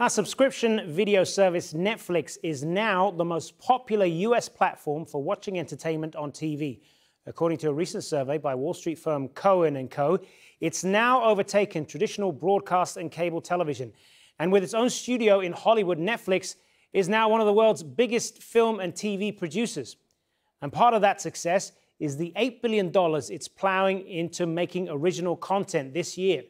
Our subscription video service Netflix is now the most popular US platform for watching entertainment on TV. According to a recent survey by Wall Street firm Cohen & Co., it's now overtaken traditional broadcast and cable television. And with its own studio in Hollywood, Netflix is now one of the world's biggest film and TV producers. And part of that success is the $8 billion it's plowing into making original content this year.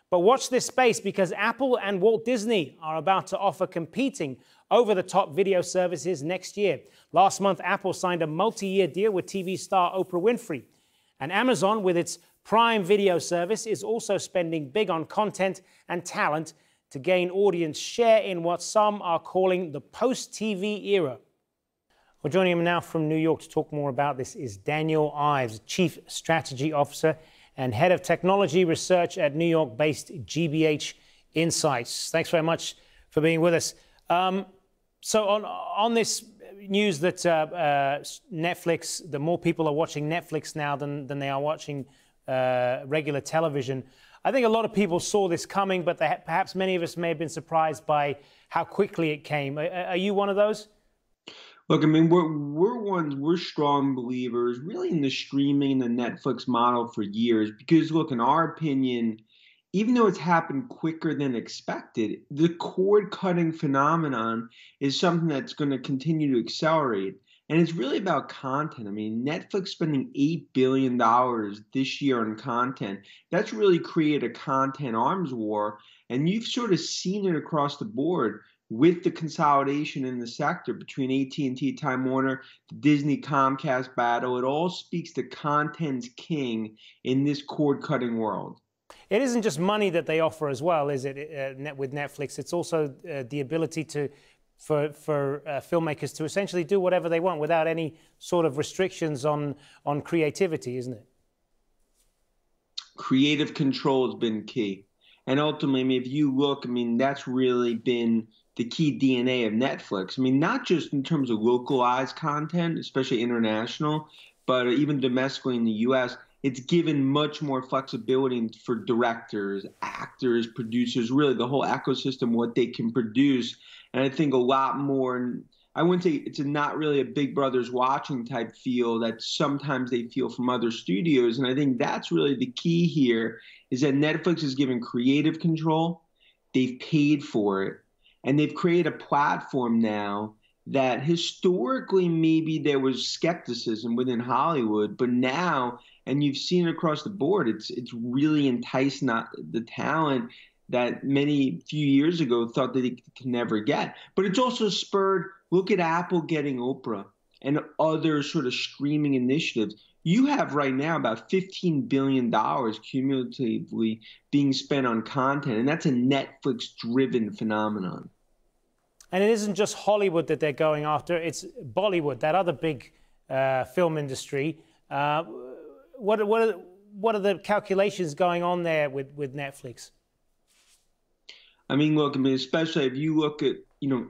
But watch this space, because Apple and Walt Disney are about to offer competing over-the-top video services next year. Last month, Apple signed a multi-year deal with TV star Oprah Winfrey. And Amazon, with its Prime Video service, is also spending big on content and talent to gain audience share in what some are calling the post-TV era. Well, joining him now from New York to talk more about this is Daniel Ives, Chief Strategy Officer and Head of Technology Research at New York-based GBH Insights. Thanks very much for being with us. So on this news that Netflix, the more people are watching Netflix now than they are watching regular television, I think a lot of people saw this coming, but perhaps many of us may have been surprised by how quickly it came. Are you one of those? Look, I mean, we're strong believers really in the streaming and the Netflix model for years, because look, in our opinion, even though it's happened quicker than expected, the cord cutting phenomenon is something that's going to continue to accelerate. And it's really about content. I mean, Netflix spending $8 billion this year on content. That's really created a content arms war. And you've sort of seen it across the board with the consolidation in the sector between AT&T, Time Warner, the Disney Comcast battle. It all speaks to content's king in this cord-cutting world. It isn't just money that they offer as well, is it, with Netflix? It's also the ability for filmmakers to essentially do whatever they want without any sort of restrictions on creativity, isn't it? Creative control has been key. And ultimately, I mean, if you look, I mean, that's really been the key DNA of Netflix. I mean, not just in terms of localized content, especially international, but even domestically in the US, it's given much more flexibility for directors, actors, producers, really the whole ecosystem, what they can produce. And I think a lot more, and I wouldn't say it's not really a Big Brother's watching type feel that sometimes they feel from other studios. And I think that's really the key here, is that Netflix is given creative control. They've paid for it. And they've created a platform now that historically maybe there was skepticism within Hollywood, but now, and you've seen it across the board, it's really enticed the talent that many few years ago thought that they could never get. But it's also spurred, look at Apple getting Oprah and other sort of streaming initiatives. You have right now about $15 billion cumulatively being spent on content, and that's a Netflix-driven phenomenon. And it isn't just Hollywood that they're going after, it's Bollywood, that other big film industry. What are the calculations going on there with Netflix? I mean, look, I mean, especially if you look at,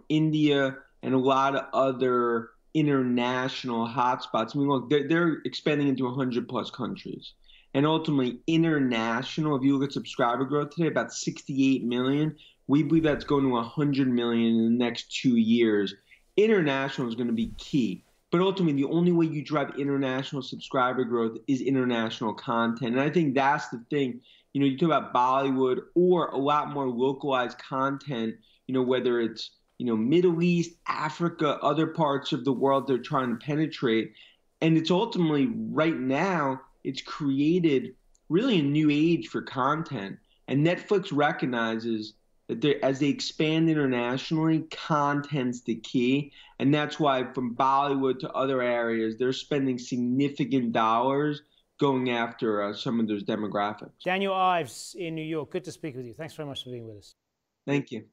India and a lot of other international hotspots. I mean, look, they're expanding into 100+ countries. And ultimately, international, if you look at subscriber growth today, about 68 million. We believe that's going to 100 million in the next 2 years. International is going to be key. But ultimately, the only way you drive international subscriber growth is international content. And I think that's the thing. You talk about Bollywood or a lot more localized content, whether it's, Middle East, Africa, other parts of the world they're trying to penetrate. And it's ultimately, right now, it's created really a new age for content. And Netflix recognizes that as they expand internationally, content's the key. And that's why from Bollywood to other areas, they're spending significant dollars going after some of those demographics. Daniel Ives in New York, good to speak with you. Thanks very much for being with us. Thank you.